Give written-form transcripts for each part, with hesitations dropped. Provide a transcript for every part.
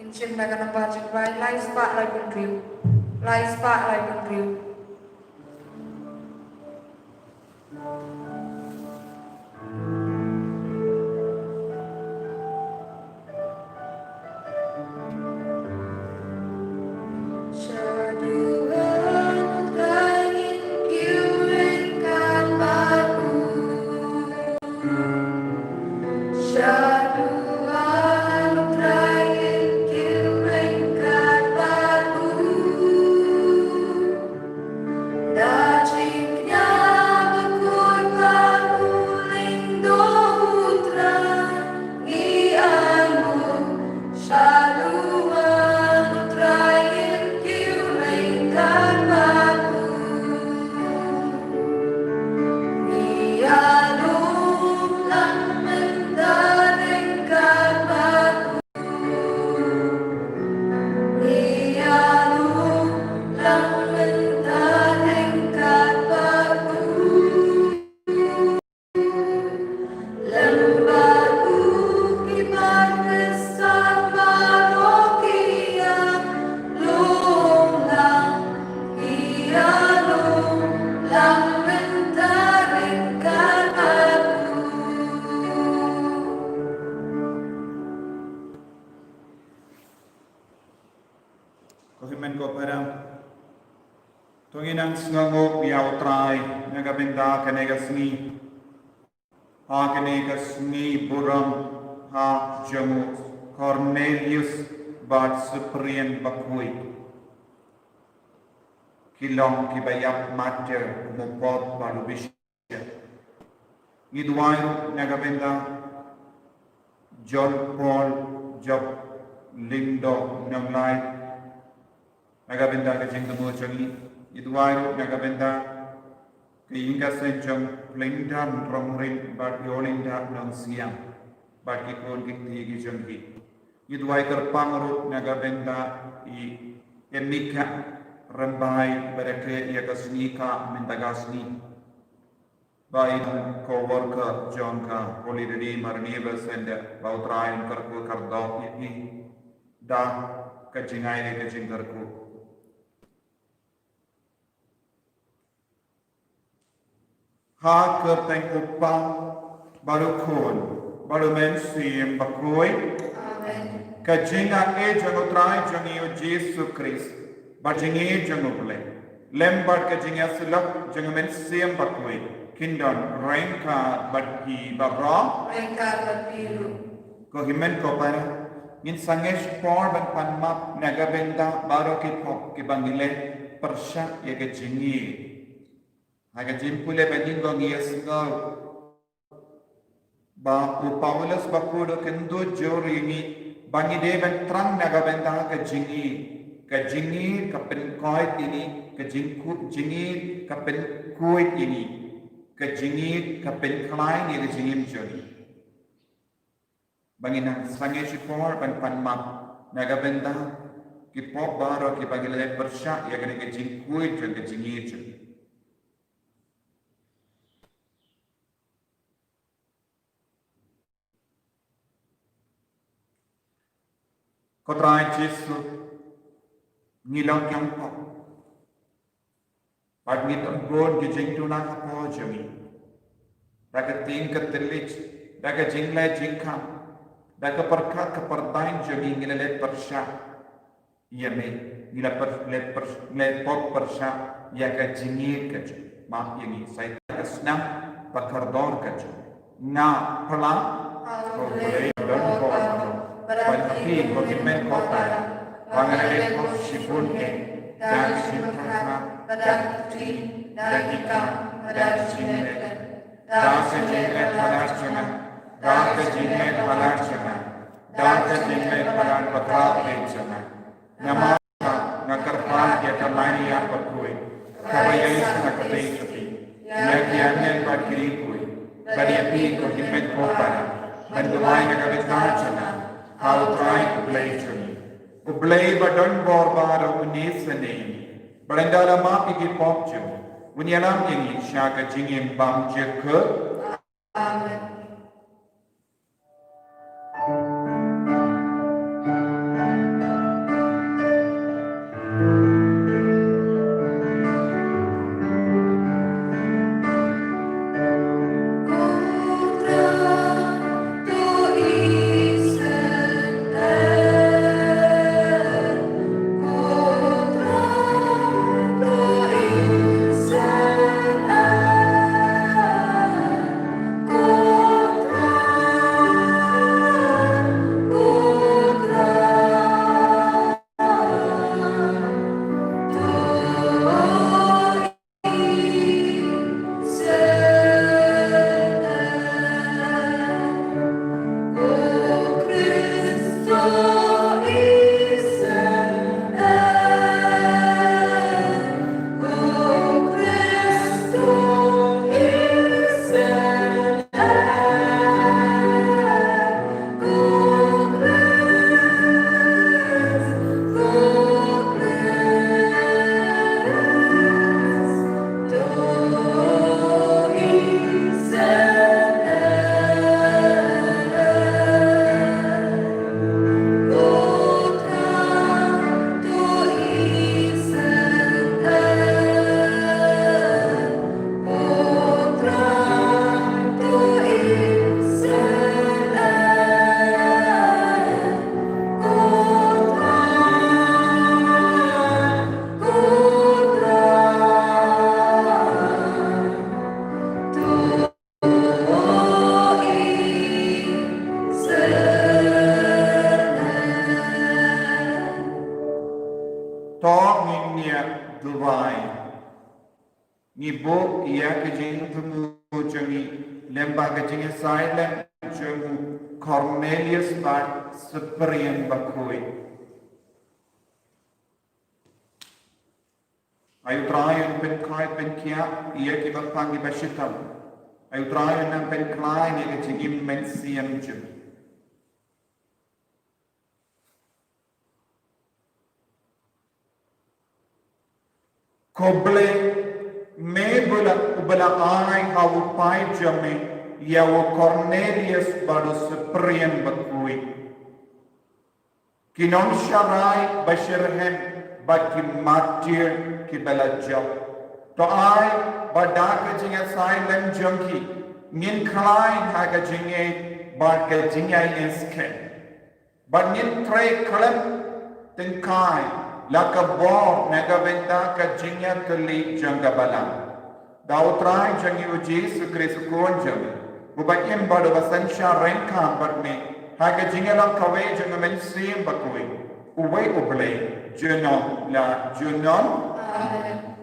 Inchim na ka ng budget by live spotlight and drill. Live spotlight and drill. Kohimen ko parang tungin ang sngangok biyaw try nagabinda kanegasni ha kanegasni buram ha jamu Cornelius bat Cyprian Bakui kilong kibayap mater mupot balubisya ngidwayo nagabinda John Paul Job Lindo Namlay nagabenda ka jing temu changi idwai nagabenda ke inga senjong plingdan romrin bat yolinda nang siang bat ki kon ki ti jongi idwai kar pangru nagabenda I emika rambai bereke ya kasnika mendagasni bai co-worker John ka holiday marniva sende bautrain karku kardo I da kajingai ne kajing karku ha kerteng upang baru kon baru mensim bakoi kajinga e jangotrai jangio Jesu Christ bajingi jangoble lembar kajinga silak jangomensim bakoi kindon rengka badhi barra Rengka berbiru. ko himen ko para ngin sangesh por ban panmap nagabenda baru kipok kibangile persya ya kajingi Haga jimpule bandingong yesngol ba Paulus bakudo kendo jorini bangide ban trang nagabenda ka jingi kapen koit ini ka jingi kapen koit ini ka jingi kapen klai ni ka jingim joni bangina sange sipor ban panmap nagabenda ki pop baro ki bangile persya ya ka jing koit ka jingi joni Kotrai Jesu nilang yang po. Pag nitong god gijing tunang po jami. Daga ting katilit, daga jinglay jingkam, daga perkat kepertain jami ngilalet persya. Yame ngila let pot persya yaga jingir kaju. Maaf ini saya kesnam pakardor kaju. Na pelang ko boleh don ko. Berarti komitmen kota, pangalan kau sipun dan sipun dan tri dan ikam dan sinet dan sejenis palasana dan sejenis palasana dan sejenis palan bakal bencana. Nama nakarpan dia kemari yang berkui, kabayai sangat ketepi, yang kiamen berkirikui, beriapi komitmen kota, dan doai nakarikacana. How try to play to me. Ublay ba don borbara unis na name. Barandala mapigi popchum. Unyalam yung siya ka jingin bang jika. Amen. to nginya dubai ni bo ia ke jing tumu jangi lemba ke jing silent jangu Cornelius bat Cyprian bakui ayu trayan pen kai pen kia ia ki bapangi bashitam ayu trayan nan pen kai ni ke jing mensian jum koble me bula ai hawu pai jame ya wo Cornelius badu Cyprian bakui kinon sharai bashirhem baki martyr ki belaja to ai badaka jinga silent junkie ngin klein haga jinge bad ke jinga inske bad ngin tre klam tin kai laka bo mega venta ka jinga kali janga bala dautrai jangi o Jesus Christ konjam bubakim badu basansha renka bad me haga jinga la kawe janga men sim bakui uway uble jenon la jenon Amen.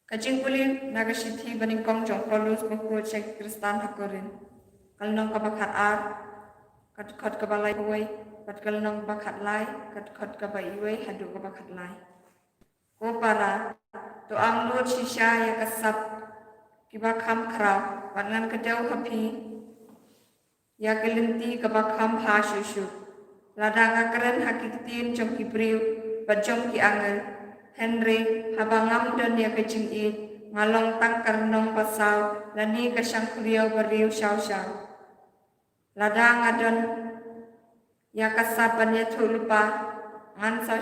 Kajing puli nagasithi baning kong jong Paulus buku cek Kristan hakurin. Kalnong kabakat ar, kat kabalai uway, kat kalnong bakat lai, kat kabai uway hadu kabakat lai. Ko para to ang Lord shisha ya kasap kibakam kraw, wangan kedaw hapi, ya kelinti kabakam ha shushu. Ladang akaren hakikitin jong kibriw, bajong ki angel. Henry habangam dan ya kecing it ngalong tang karnong pasaw lani kasyang kuriyaw bariw shaw ladang adon ya kasapan ya tulpa ngan sa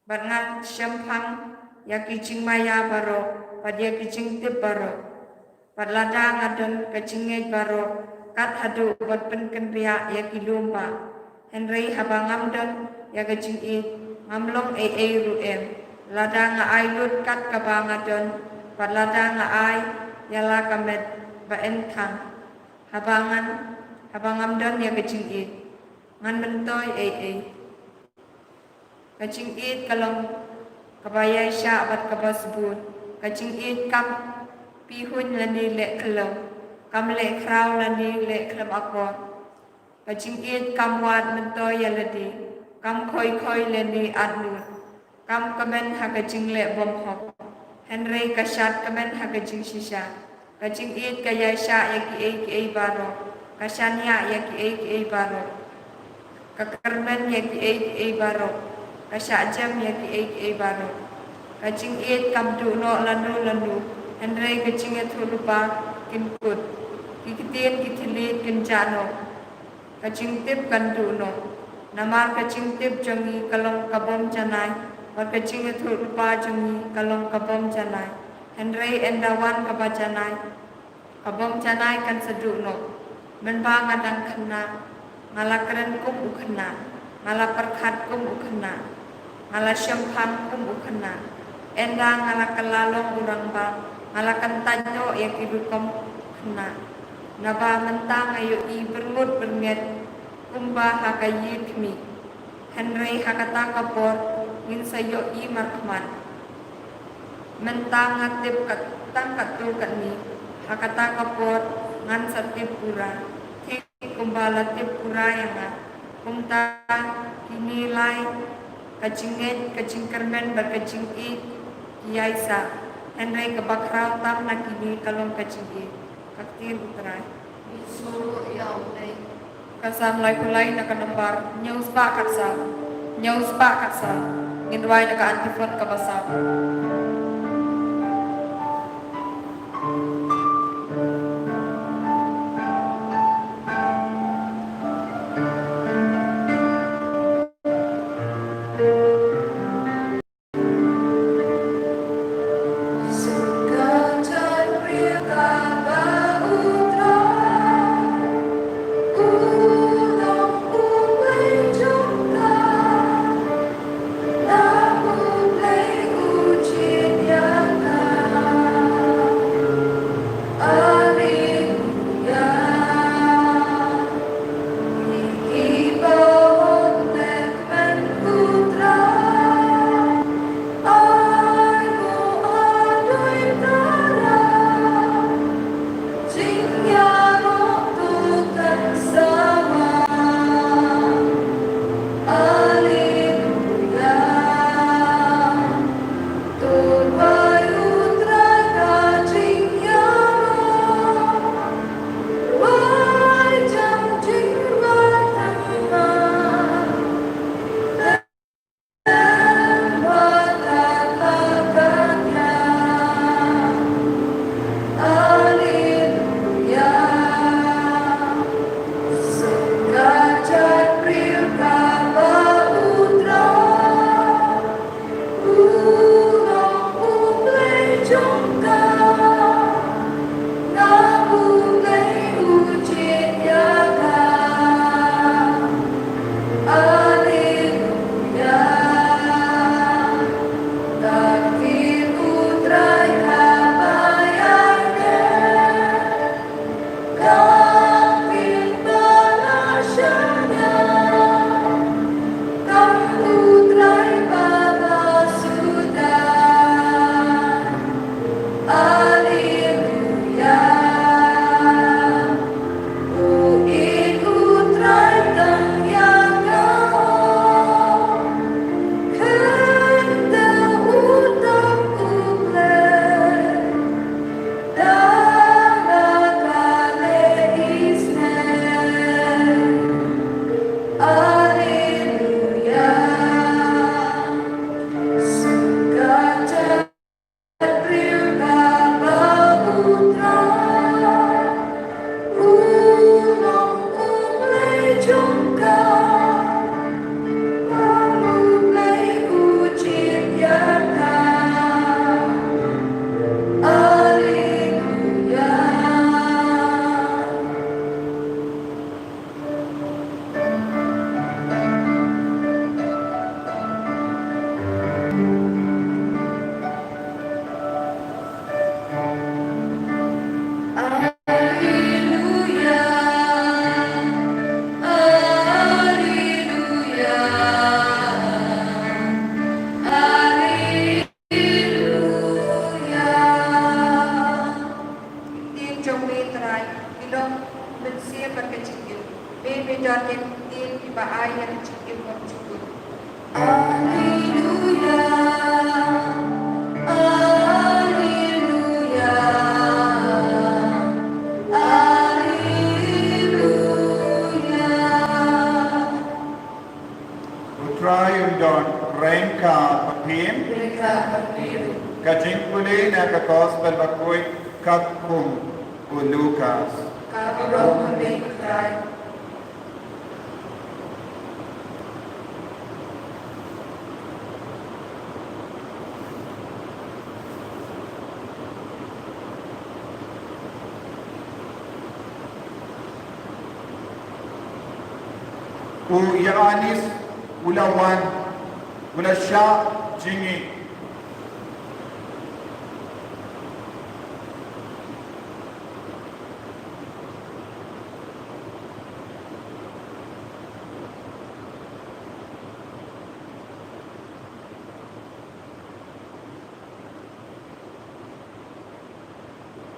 bangat syampang ya kicing maya baro pad ya kicing tip baro pad ladang adon kecing baro kat hadu buat penkendria ya kilumpa Henry habangam dan ya kecing it ngamlong ruem ladang ai lut kat kabangadon pad ladang ai yala kamet ba entang habangam don ya kecing it ngan bentoy kecing it kalong kabayay sya bat kabasbun kecing it kam pihun lani lek kelong kam lek kraw lani lek kelem akor kecing it kam wat bentoy yaladi kam khoi leni adnu kam kamen hakajing le bom hok Henry kashat kamen hakajing shisha kajing it kaya sha ya ki baro kasanya ya ki baro kakarmen ya ki baro kasha jam ya ki baro kajing it kam du no lanu Henry kajing et lupa kinkut kikitin kitilit kinjano kajing tip kandu no Namar kacing tip jangi kalong kabom janai, war kacing itu lupa jangi kalong kabom janai. Henry endawan kabajanai, kabom janai kan seduk no. Menba ngadang kena, ngala keren kum ukena, ngala perkat kum ukena, ngala syampam kum ukena. Enda ngala kelalong urang ba, ngala kentanyo ya kidukom kena. Naba mentang ayo i bermut bermet. Kumba hakayit mi Henry hakata kapor ngin sayo i markman mentang ngatip katang katul ni hakata kapor ngan satip pura ti kumba latip pura yang kumta kini lai kacing kermen berkacing i kiyaisa Henry kebakraw tam na kini kalong kacing i kaktir utray Solo ya ulay Kasam lai kulai nak nambar news pak kaksa ngindwai nak antifon kabasam Ulang bidon tin iba ayat cikin cikin. Alleluia, Alleluia, Alleluia. Utrai undon rengka patim Mereka berbiru. kajingkuli na ka gospel bakoy kakum o Lucas. Kamu memberikan U Yanis ulawan ula sya jingi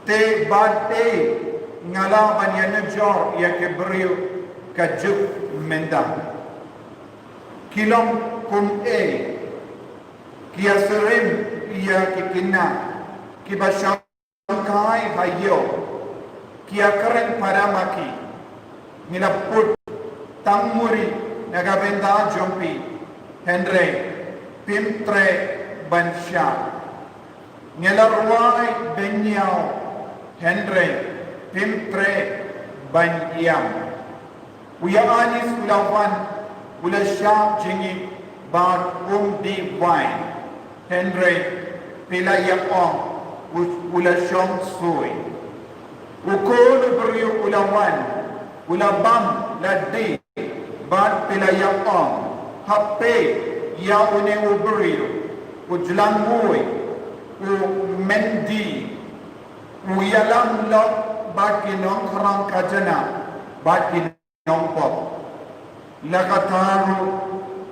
te bate ngala banyana jor ya kebriu kajuk menda kilom kum kia serim ia kikina kibasangkai hayo kia keren paramaki nilaput tangmuri nagabenda jompi Henry pimtre bansha ngelarwai benyao Henry pimtre banyam Uya anis ulawan ula syab jingi bad di wine Henry pila yapong ula syong sui ukul beriu ulawan ula bam ladi bad pila yapong hape ya une uberiu ujlamui u mendi uyalam lok baki nong kerang kajana baki Nompok Lakataru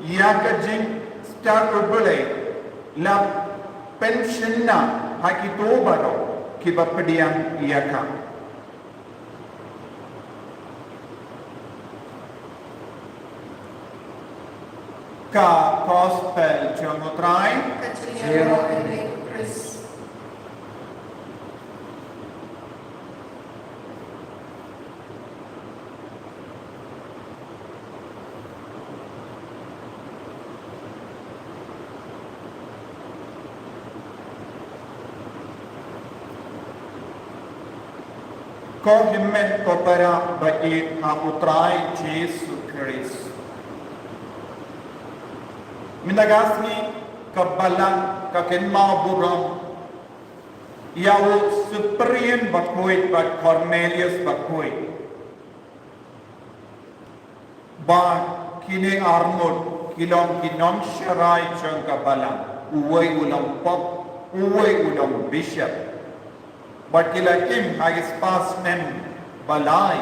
Yakajing Starubule La Pensiona Hakitobaro Kibapadiang Yaka Ka Gospel Jomotrai Kecil Henry Chris. Ko himmen ko para bait ha utrai Jesus Christ. Minagasni kabalang kakenma burang yawo Cyprian bakoy bat Cornelius bakoy. Ba kini Arnold kilong kinom syarai chang kabalang uway ulang pop uway ulang bishop. But kila im hagis pas nem balai.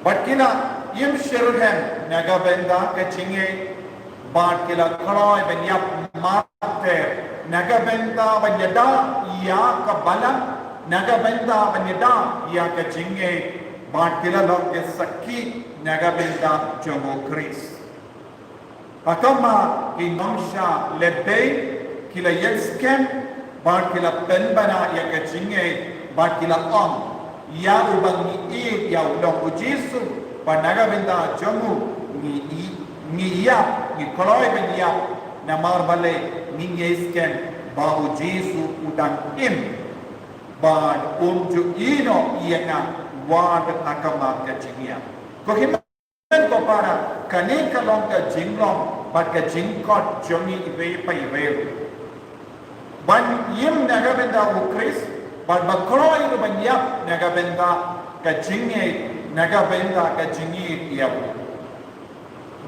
But kila im shirhem nagabenda kachinge. But kila kaloi benyap mater nagabenda benyada ya kabalang nagabenda benyada ya kachinge. But kila log sakit nagabenda jomo Chris. Akama kinomsha lebe kila yelskem. Bad kila penbana ya kachinge, bad kila ya ubang ni ya ulong ujisu, panaga benda jamu ni ya ni koloi ben ya namar bale ni yesken ba ujisu udang bad ju ino na wad akama kachingia. Kohiman ko para kani kalong ka jinglong, bad ka jingkot jami ibe pa ibe. Ban yim nagabenda u Chris, ban bakroy ru ban yap nagabenda ka jinge nagabenda ka jingi yap.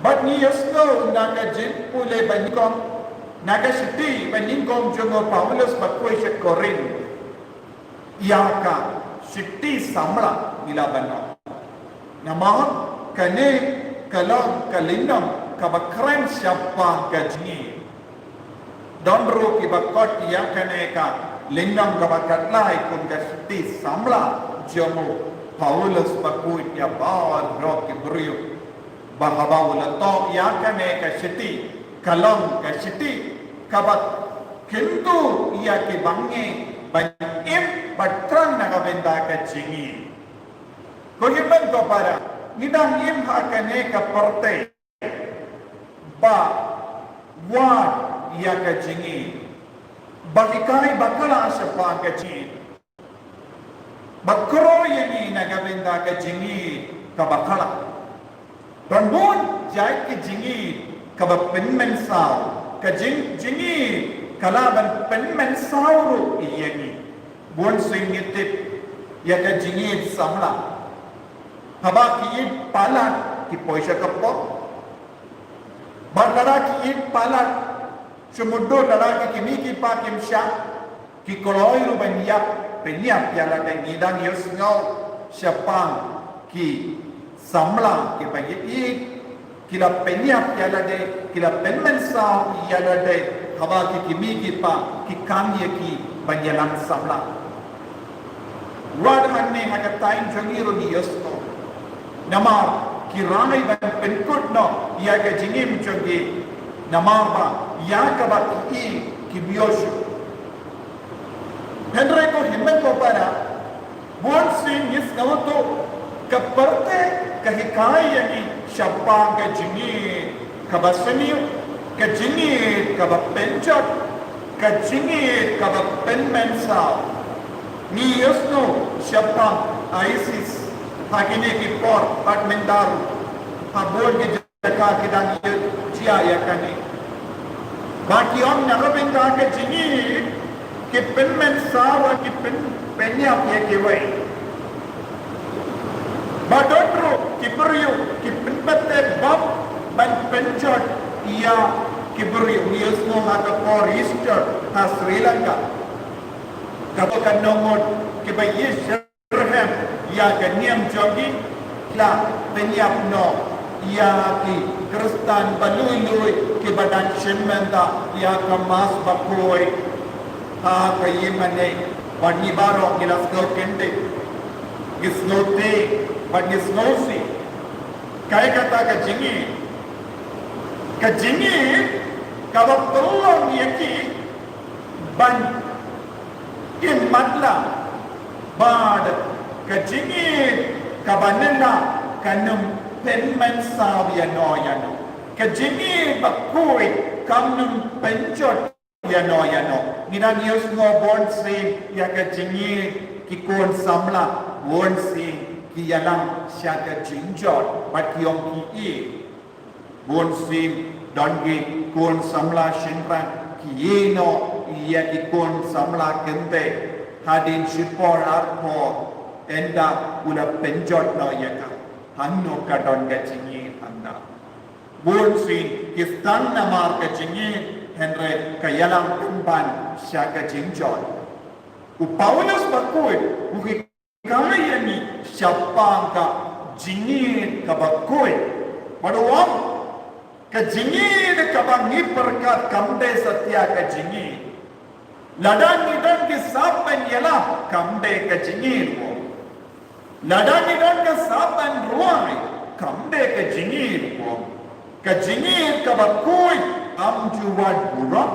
Ban ni yasno naga jin pule ban kom naga shiti ban kom jongo Paulus bakoy sa Corin. Yaka shiti samla nila banno. Namah kane kalam kalinam kabakran siapa ka jingi. Donro ki bakot ya kane ka lingam ka bakat lai kun ka shiti samla jomo Paulus bakut ya bar rock Ibrahim bahaba wala to ya kane ka shiti kalam ka shiti kabat kintu ya ki bange im batran nagabenda ka chingi ko himan ko para nidang im ha kane ka parte ba wa ya ka chingi bagikai bakala sa pa ka chingi bakro yani nagabenda ka chingi ka bakala Don bon jai ke jingi kaba penmen sao ka jingi kalaban penmen sao ru iyani bon singitip ya ka jingi samla haba ki palat ki poisa kappo barlara ki palat sumuddo lara ki kimi ki pa kim sha ki koloi ru banya penya piala dai nidang yusngau syapang ki samla ke bagi kila penyap yala de kila penmen sao yala de haba ki kimi ki pa ki kamye ki banyalang samla wad hanne haga tain jangiro di yosto nama ki rangai ban penkut no ya ga jingim jogi nama ba ya ka ba ki bioshu hendre ko himmet ko para bon sin is nawato kaparte kahikai yani syapa ka jingi kabasani ka jingi kabapenjat ka jingi kabapenmensau ni yosno syapa ISIS hagine ki por patmendar habol ke jaka kidan jia ya kani baki om nagabenda ka jingi ki penmensau ki penya ye ki wai Badotro Kibriu Kipinpete Bob Ban Penchot Ia Kibriu Yusmo Haka for Easter Ha Sri Lanka Kapakan Nomod Kibayi Sherham Ia Ganyam Jogi La Penyap No Ia Ki Kristan Balui Lui Kibadan Shimenda Ia Kamas Bakoi Ha Kayimane Bani Baro Gilasko Kente Gisnote but his nosi kaya kata ka jingi kabapulong yaki ban matla bad ka jingi kabanena kanum penman sabiya no yano ka jingi bakui kanum penchot yano nina news no born say ya ka jingi kikon samla born say ki yalang syaka jinjot bat yong ki bon sim dongi kon samla shinran ki yeno iya ki kon samla kente hadin shipor arpo enda ula penjot no yaka hanno ka don ga jingi anda bon sim ki stan namar ka jingi henre ka yalang kumban syaka jinjot u Paulus bakoi u kaya ni siapa ka jingin ka bakoi maduam ka jingin ka bangi perkat kamde satya ka jingin ladang nidan ke sapan yala kamde ka jingin mo ladang nidan ke sapan ruai kamde ka jingin mo ka jingin ka bakoi amju wad buram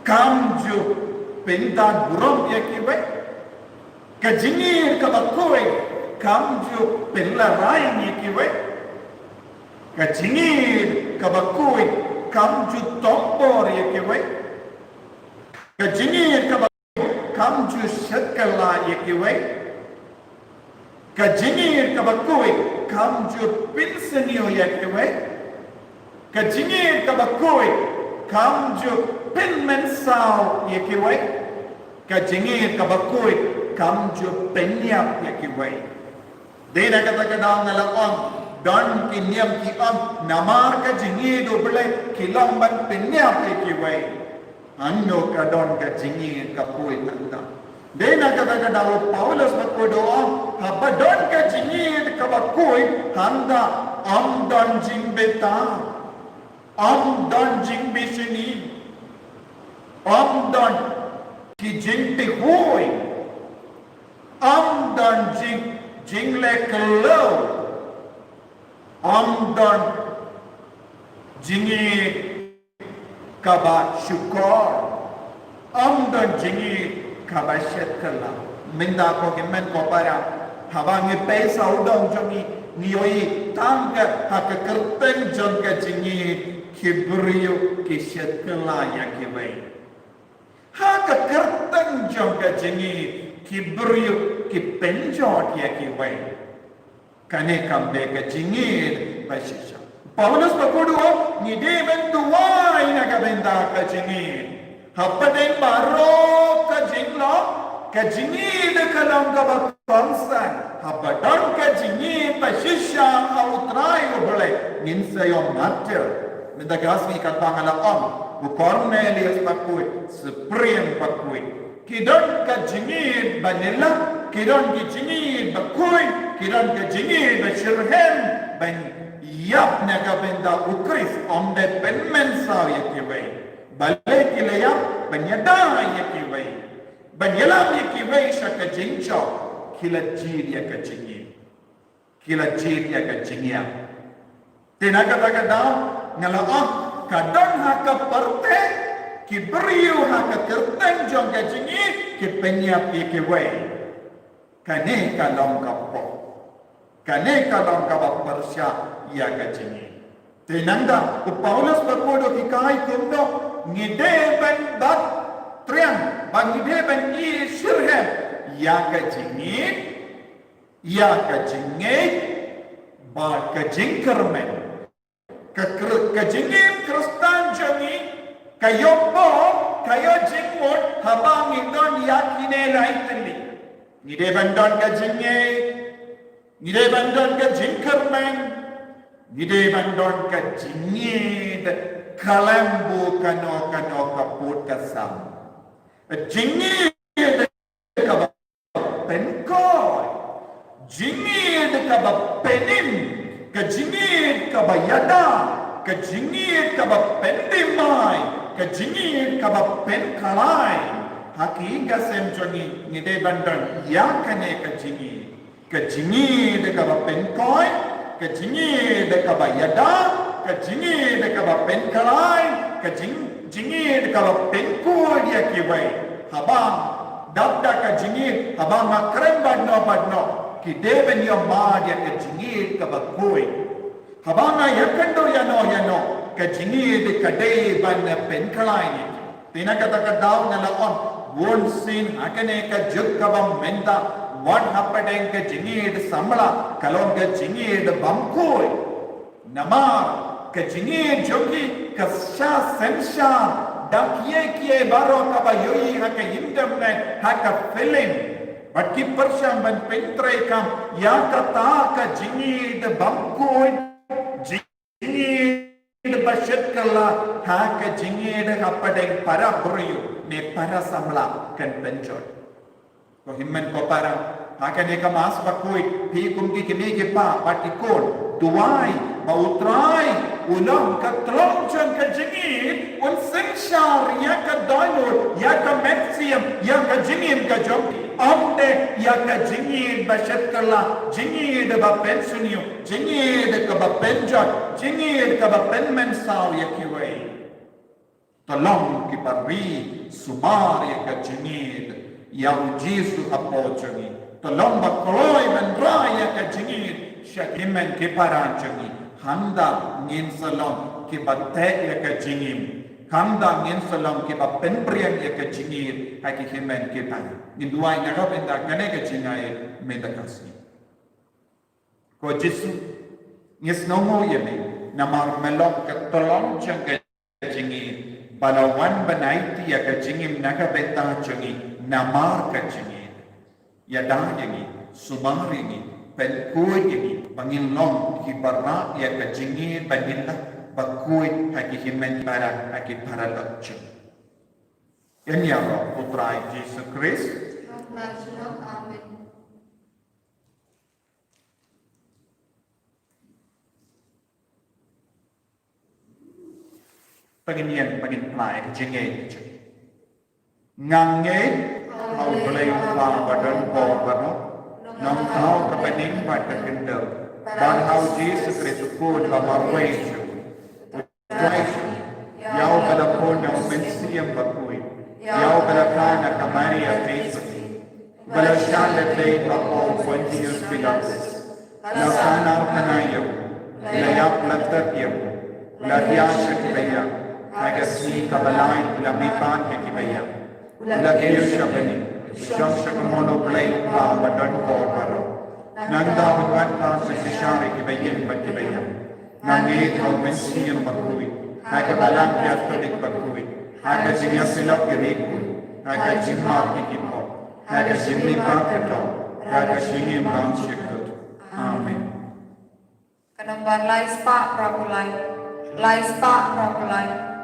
kamju pentan buram yakibai Kajingir kabakoi kamju pelarai ni kiwe kajingir kabakoi kamju tombor ye kiwe kajingir kabakoi kamju shakala ye kiwe kajingir kabakoi kamju pilsenio ye kiwe kajingir kabakoi kamju pilmensao ye kiwe kajingir kabakoi kamju penyap ya kiwai dena kata kadang ngalakon don kinyam ki am namar ka jingi do bele kilang ban penyap ya kiwai anno ka don ka jingi ka poi nanda dena kata kadang Paulus makodo haba don ka jingi ka bakoi handa am don jingbeta am don jingbisini am don ki jingte hoi dan jing le kalau dan jingi kaba syukur dan jingi kaba syukurlah minda ko himen ko para habangi pesa udang jongi nioi tangga hak kerten jongka jingi kibriyo ki syukurlah ya kibai hak kerten jongka jingi kibriyo ki penjot ya kibai kane kambe ka jingi basisha Paulus pakudu ni de bentuai na ka benda ka jingi hapadeng baro ka jinglo ka jingi de kalam ka bangsan hapadon ka jingi basisha autrai ubole ninsayo matter minda gasmi ka tangala on bu Cornelius pakui supreme pakui kidon ka jingi banila kidon ki jingi bakui kidon ka jingi bashirhem ban yap na ka benda ukris omde penmen saw yakiway bale kilaya banyada yakiway banyalam yakiway sa ka jingcho kilajir ya ka jingi tinagadaga daw ngalaon kadon haka parte kibriyo haka kerteng jong ka jingi kipenya yakiway kane kalong kapo kane kalong kabaparsya ya kacini tenanda Paulus berkodo kikai kundo ngideben bat triang bangideben I sirhem ya kacini ba kajingkermen kajingim kristan jami kayopo kayo jingmut habang indon yakine laitli ngideben don kajini ngideben don kajingkermen Gide bandon ka jingid kalambu kano kaput kasam. Jingid ka penkoy. Jingid ka penim. Ka jingid ka yada. Ka jingid ka pendimay. Ka jingid ka penkalay. Hakika semjoni gide bandon yakane ka jingid. Ka jingid ka penkoy. Kajingi de kaba yada, kajingi de kaba penkalai, kajingi de kaba penku dia kibai. Habang dabda kajingi, habang makrem badno, kideben yo ma dia kajingi kaba kui. Habang yakendo yano, kajingi de kadei ban penkalai ni. Tina kata daw na laon, won sin akane ka juk kaba menda. What happened ke jingid sambala kalon ke jingid bamkoi namar ke jingid joki kasha sensha dakiye baro ka bayoi ha ke indam ne ha ka film but ki parsham ban pentre kam ya ka ta ka jingid bamkoi jingid bashet kala ha ke jingid happened para buriyu ne para sambala kan penjot ko himmen ko para hakane ka mas bakui pi kumki kimi ke pa patikol duai mautrai ulam ka tronchen ka jingi un senshar ya ka dainur ya ka maximum ya ka jingi ka jom amde ya ka jingi bashat kala jingi de ba pensioniu jingi de ka ba penjat jingi de ka ba penmen saw ya kiwai tolong ki pari sumar ya ka jingi yang Yesus apojani tolong bakoloi mendraya ka jingit syakimen ke paranjani handa ngin salom ke batte ya ka jingim handa ngin salom ke ba penpriang ya ka jingit haki himen ke pan ni duai na rob enda kane ka jingai medakasi ko Yesu ngis nomo yeme namar melok ka tolong jang ka jingit balawan banaiti ya ka jingim naga beta jangi namar ka jingit yada yangi sumar yangi penkuy yangi bangilong hibarra ya ka jingit banila bakuy haki himen para haki para loceng yan ya roh putra Yesus Kristus Amin. pangin plai jingit ngang nge belai pa badan por bano nong kau kepening pada kendel dan hau Jesus Kristus pun lamarway ju yau balapon yang mensiam bakui yau balakana kamaria Jesus balasyan letlay ako Pontius Pilatus lasanar kanayo layap latatyo ladya shakibaya agasi kabalay lamipan kibaya lagyo shabani sham shakamono play pa badan ko baro nanda huwan pa sishari kibayin bakibaya nangi convention bakui agabalang yastodik bakui agasinya silap giriku agajimma kikipo agajimni pakato agajimni bangshikut amen Kanombar lais pa prabulai. Lais pa prabulai.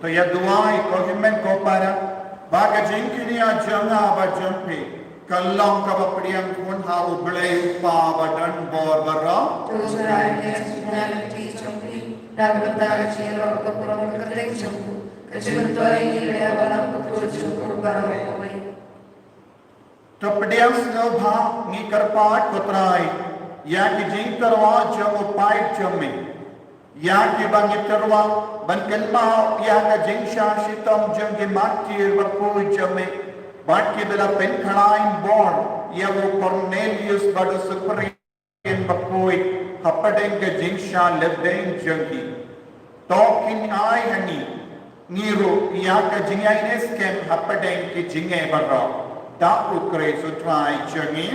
तो यह दुआएं कोहिमें को पारा बागा जिंकिनिया जंगा बजंपे कल्लों का बपड़ियं कुन हा उबले उपा बडन बोर बर्रा तो पड़ियं स्नो भा नी करपाट कोतराई या कि जिंक करवा जम उपाय जमे या कि बंगी करवा बन कलमा या का जिंशा शितम जंगे माटीर बरकोई जमे बाट के बेला पेन खड़ाइन बॉर्न या वो कॉर्नेलियस बड़ो सुपरियन बरकोई हपडें के जिंशा लेबडें जंगी तो किन आय हनी नीरो या का जिंगाइनेस के हपडें के जिंगे बर्रा दा उकरे सुत्राई जंगी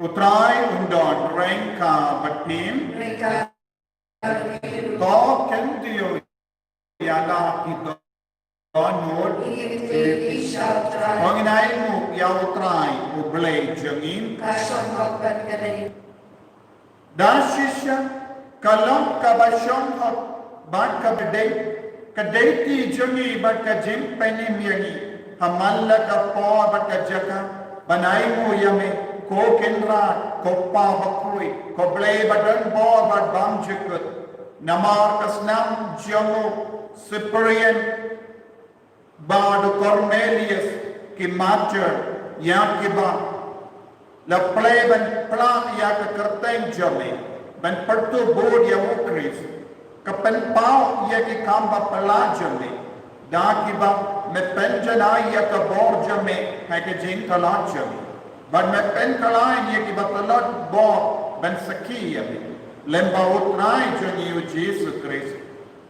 Utrai undon rengka batim to kendio yala ito nod panginay mo ya utrai ublay jangin dashisya kalam kabasyong hak bat kabday kadayti jangi bat kajim penim yangi hamalla ka po bat kajaka banay mo yame ko kendra ko pa bakui ko blay badan bo bad bam jikut namar kasnam jamu Cyprian bad Cornelius ki martyr ya ki ba la play ban plan ya ka karteng jame ban pertu bod ya ukris kapan pau ya ki kamba pala jame da ki ba me penjana ya ka bor jame hai ke jing kala jame But मैं पेन कलाएं ये कि बतलत बो ben sakia bi lemba utrai joni u Jesu Christ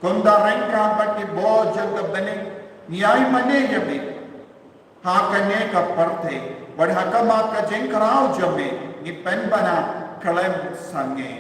konda rengka baki bo jaga bene niai mane yabi ha kane ka parthe bad hakama ka jengkarau jame ni pen bana kalem sange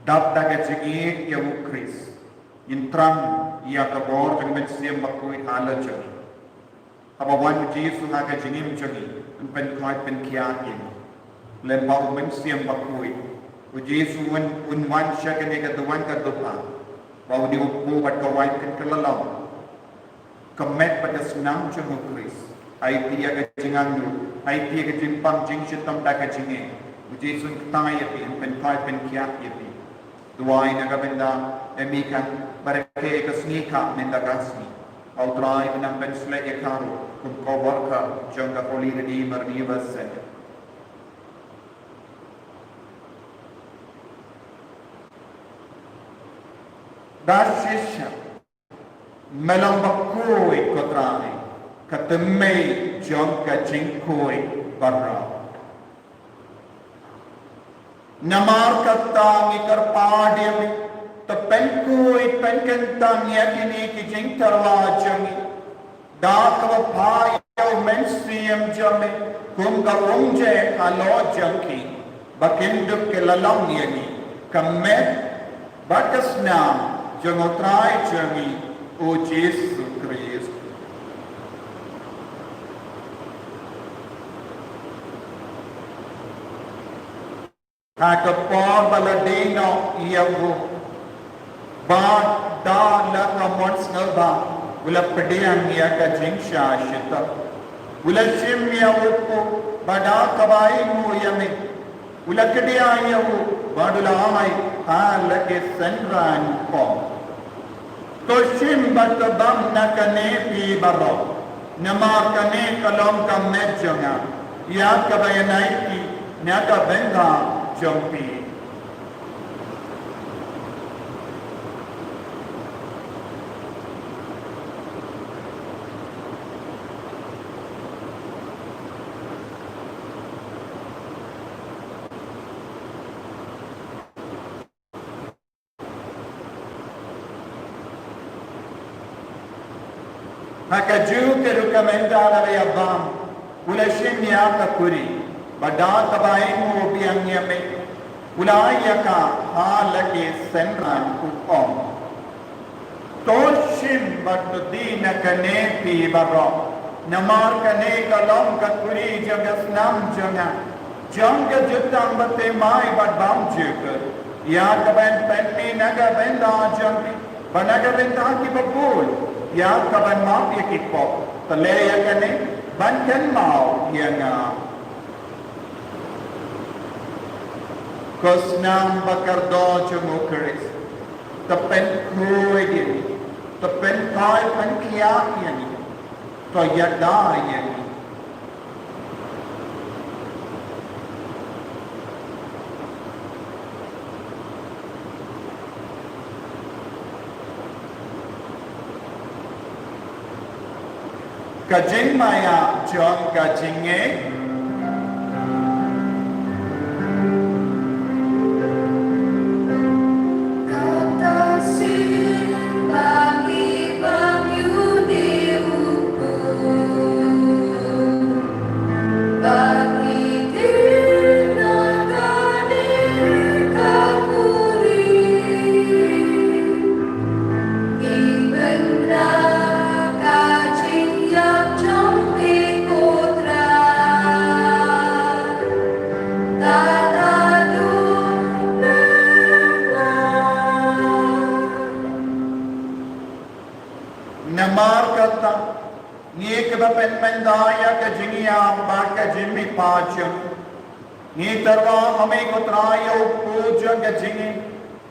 dap daga jigi ya u Chris intram ya ka bor jang ben siam makui ala jagi aba wan Jesu ha ka jingim jagi pen kai pen kia in lem ba ben siam makui u Jesu un wan shaka ne ka duan ka dupa ba u di u bat ka wai ken kalalam kamet pada senam jang u Chris ai tia ka jingang du ai tia ka jimpang jing shitam da ka jinge u Jesu tai ya pen kai pen kia ya Duai na gabenda emikan barake ekasnika menda gasni autrai benam pensle ekaru kum kowarka jonga poli redeemer nivasen dashisha melam bakoi kotrai katme jonga jinkoi barra namar katang ikar padim to penkui penkentang yakini ki jingtarwa jami dakwa phayo mensiam jami kumga umje alo janki bakinduk ke lalam yani kamet bakasnam jangotrai jami o Jesu Christ Haka por baladino iawu ba da la kamons nalba ula pedian ya ka jingsha shita ula shim ya upu bada kabai mu yami ula kedia yawu badula mai hala ke senran ko to shim bat bam na kane pi baro nama kane kalom ka mejanga ya kabayanai ki na ka benga Jumpy. Hakaju ke rukamenda na yabam ula shimya ka kuri bada tabai mu biangnya me ulaya ka halake senran upom toshim batudina kane pi baro namar kane kalom ka kuri jagasnam janga janga jutang bate mai bad bam jukar ya kaban penpi naga benda jampi banaga benda ki babul ya kaban mau yakipop tale yakane bankan mau yanga Kosnam bakardo jemu Chris tepen kuy ini tepen kai penkia ini to yada ini kajing maya jong kajinge Namar kata ni ke bapen mendaya ke jingia ba ke jimmi pachum ni tarwa hame ko trayo puja ke jingi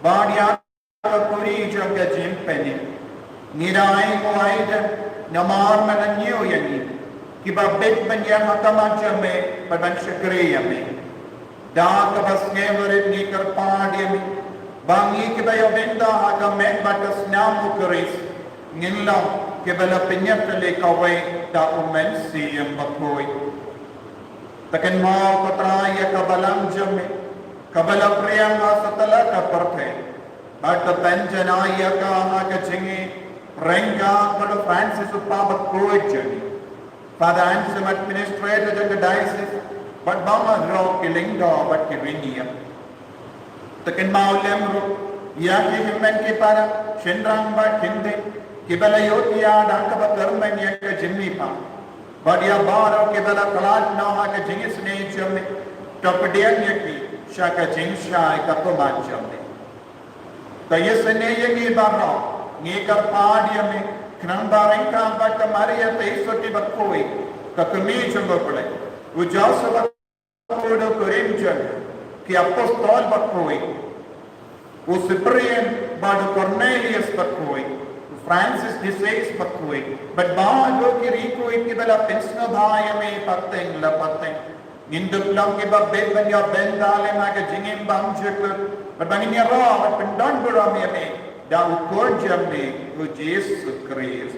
badia ko puri jo ke jim peni ni rai ko aida namar mananyo yani ki ba bet banya hatama jame padan shakriya me da ka bas never ni kar paadi me bangi ke bayo benda ha ka me batas namu kuris nginla ke bala penyat le kawai da umen si yang bakoi takan mau katraya kabalang jame kabala priyanga satala ka parthe but penjanaya ka ha ka chingi renga but Francis uppa bakoi jani father and some administrators and the diocese but mama ro kilinga but ke vinia takan mau lemru ya ke himmen ke para shendrang ba kinde kibala yotia dakaba karmanya ka jimmi pa badia baro kibala kalat no ha ka jingis ne jamme topdian yaki shaka jingsha ka to ma jamme to yesne yaki baro ni kar padia me krambaran ka bat maria te soti bakkoi ka kami jumbo pale ujasa bakodo korim jam ki apostol bakkoi o Cyprian bado Cornelius bakkoi Francis disease bakoi but baado ki riko ikibala pensna bhaya me pateng la pateng induk lang ke ba ben ban ya ben dale ma ke jingim bang jek but bangin ya ro but pendon bura me da ukor jamne o Jesus Christ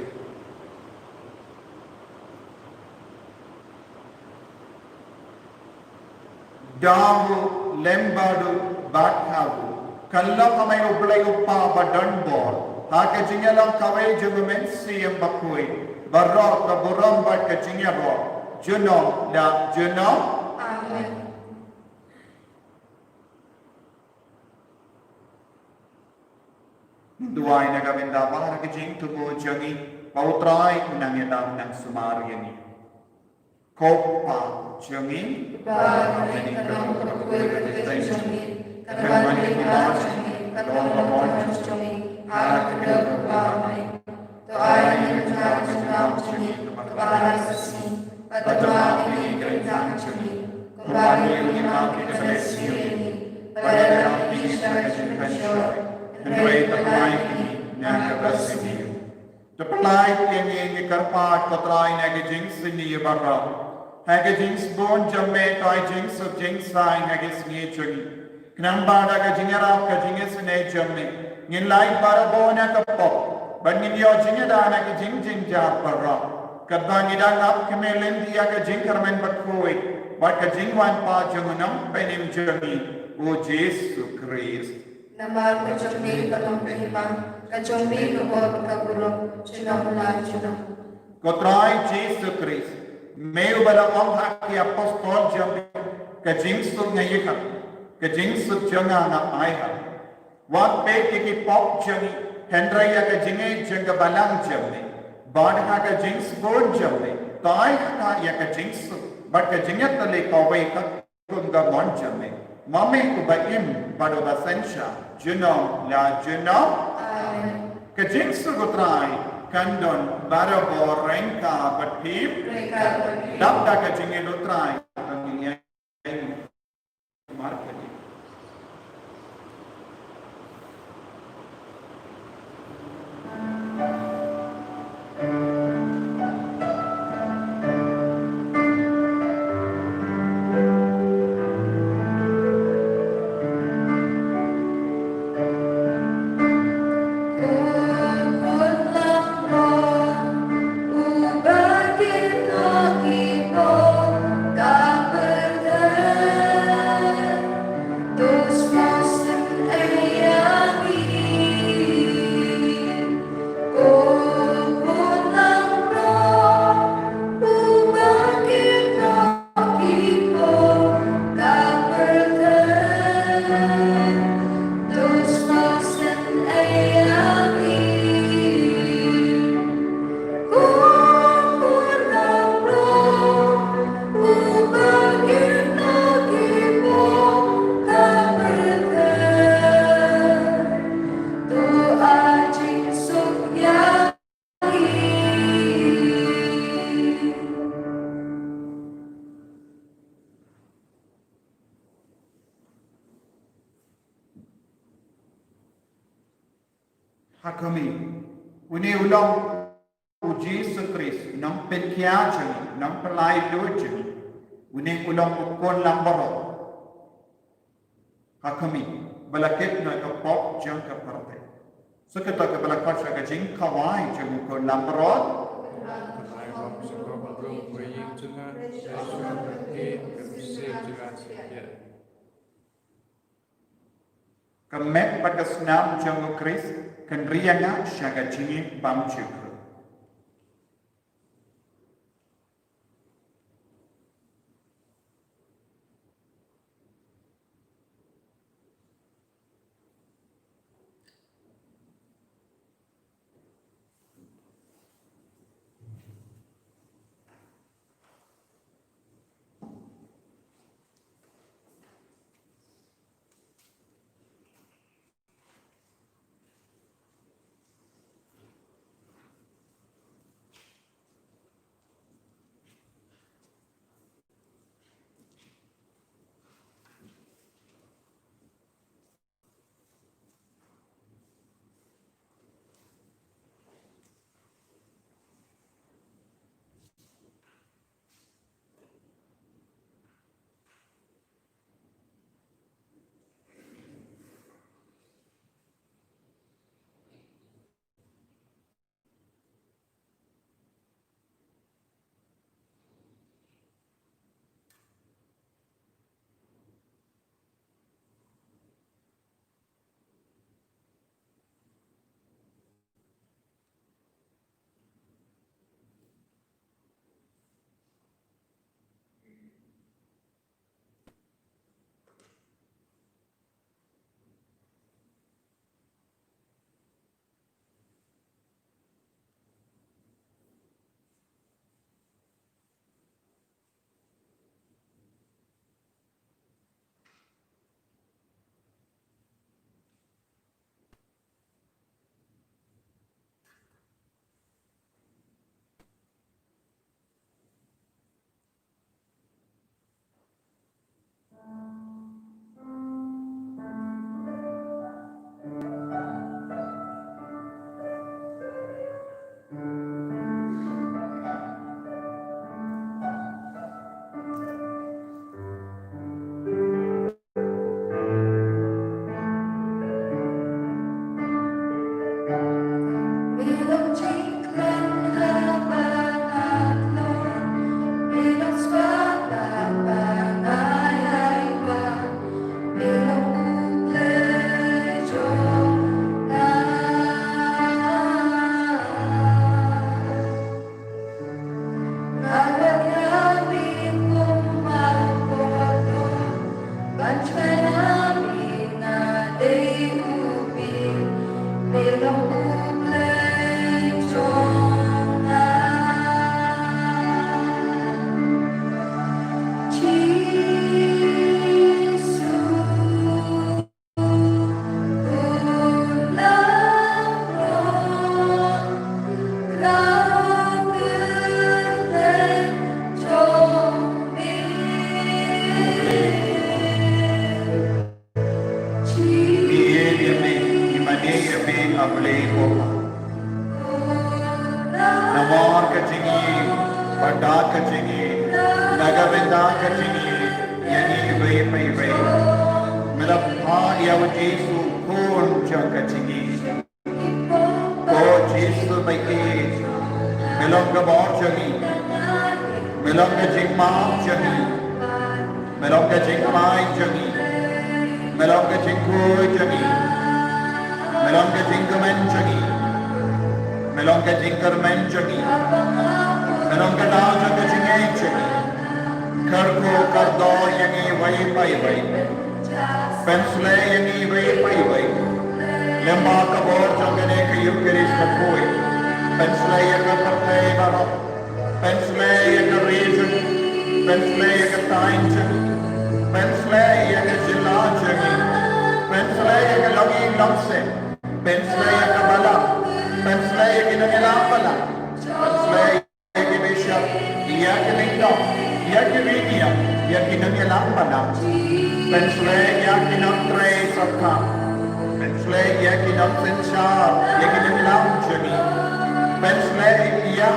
damu lembadu bathavu kalla kamay ublay uppa badan bor Haka jingalang kawai jugumen siyang bakui. Barok ka buram bat ka jingabo. Juno na juno. Amen. Duay na gaminda para ka jing tubo jangi. Pautray unang yadam ng sumaryani. Kopa jangi. Bagai kanang kapui kati jangi. Kanaban kita jangi. Kanaban kita jangi. Harap kebahagiaan, doa yang menjadi janji, kebahagiaan sesi, pada ini kerajaan janji, kembali lima kita sendiri, pada dalam kita juga syur, dan terbaik ini yang kebersih. Terbaik ini kerpat ketrai nagi jings ini barra, hagi jings bon jamme kai jings of jings sai hagi sini jangi, kenapa ada jingera ka jings ne jamme. Ngin lai para bona ka pop ban ngin yo jinga dana ki jing jing ja parra kadda ngi dang ap ke melen dia ka jing karmen bakoi bat ka jing wan pa jangunam penim jami o Jesus Christ Namar ko jomni ka tumpihang ka jomni ko ka guru chinamula chino kotrai Jesus Christ meu bala om ha ki apostol jami ka jing su ngai ka jing su janga na ai ha Wat pe ki pop jani Hendraya ka jinge janga balang jamne Badha ka jings bon jamne Tai ka ya ka jings But ka jingat tale kawai ka kunga mon jamne Mame ku ba im bado ba sensha Juno la juno Amen. Ka jings ko trai Kandon barabo renka but pip Dabda ka jinge do trai Ang market Ubah kita hakami une ulang uji sekris nang pekia jami nang pelai do jami une ulang ukon lambaro hakami balakit na kapok jang kaparte sekata ke balakot sa kajing kawai jang ukon lambaro kemet pada senam jangu kris kendrianga syaga jingi bamjuk Pensle ya kinam sensha ya kinam jami. Pensle ya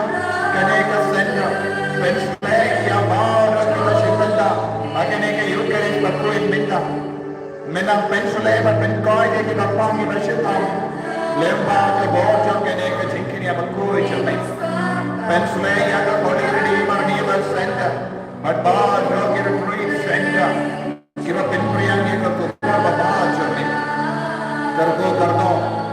kaneka senda. Pensle ya bara kita shikanda. Akaneka yukaris bakuin minta. Menang pensle bat penkoi ya kita pangi bersyukur. Lemba ke bojang kaneka jingkini abakui jami. Pensle ya ke kodiri marni bersenda. Bat bara kita truit senda. Kita penpriang ya ke kubur bapak jami. Kardo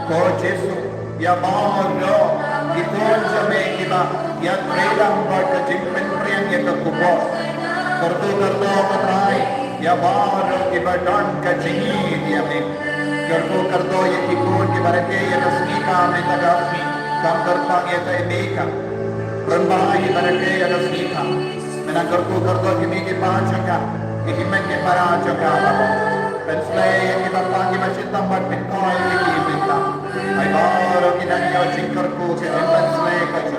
ko Jesu ya mahalo ikon jame kiba ya trelang barka jingpen priang ya kubur kardo patrai ya mahalo kiba dan ka jingi dia me kardo ya ikon kiba rake ya nasnika me tagasi kam karpang ya taibeka prambahai barake ya nasnika mena kardo kimi ke paachaka kimi ke parachaka Pensle kita pagi masih tambah Bitcoin kita. Ay baru kita nyawa jingkarku kita pensle kacu.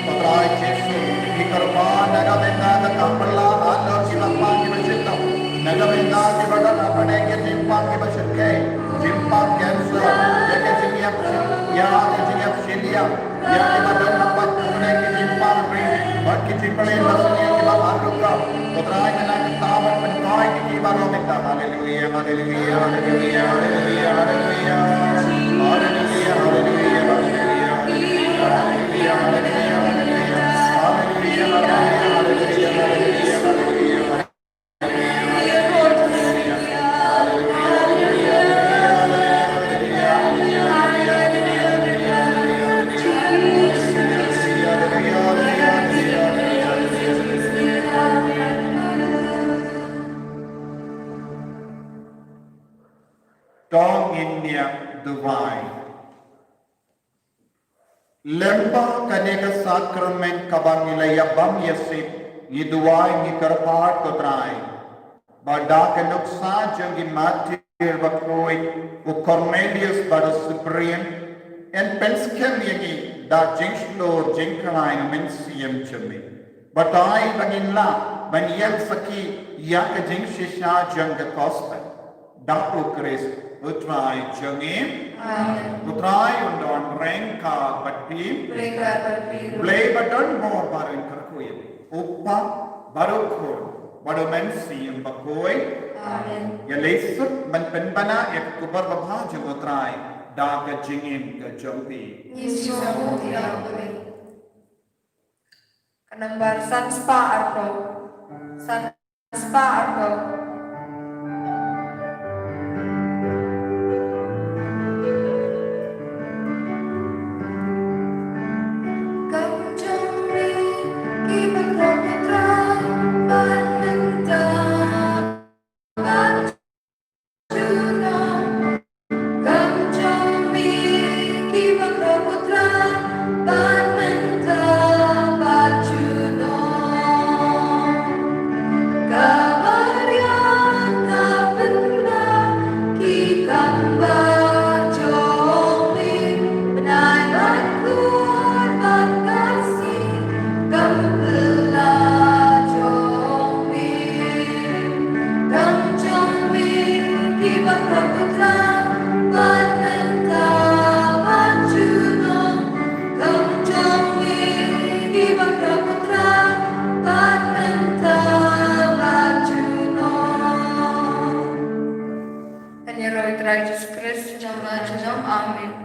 Patrai Jesu dikarban naga benda tak perlah ada kita pagi masih tahu. Naga benda kita dah apa ke jimpang kita masih ke jimpang cancer. Ya ke jingiap silia. Ya kita dah dapat ke jimpang ring. Bagi kita jimpang masih kita aruka. Patrai kita tahu Bitcoin kita baru kita. Hallelujah. Hallelujah, hallelujah, hallelujah, hallelujah, hallelujah, hallelujah, hallelujah, Tong India Dubai. Lemba kanega sacrament kabang nilaya bam yasip ni Dubai ni karpar kotrai. Bada kanuksa jangi matir bakoi u Cornelius bada Cyprian and penskem yagi da jingshlo jingkanai mensiam chami. Batai banginla banyel saki yak jingshisha janga kosta. Dapu Chris utrai jangin utrai undon rengka bati play button more barin karkuin uppa barukun bado mensi yang bakoi ya lesut menpenbana ya kubar babha jang utrai daga jingin ke jampi Nomor Sanspa Arko Christus, Amen.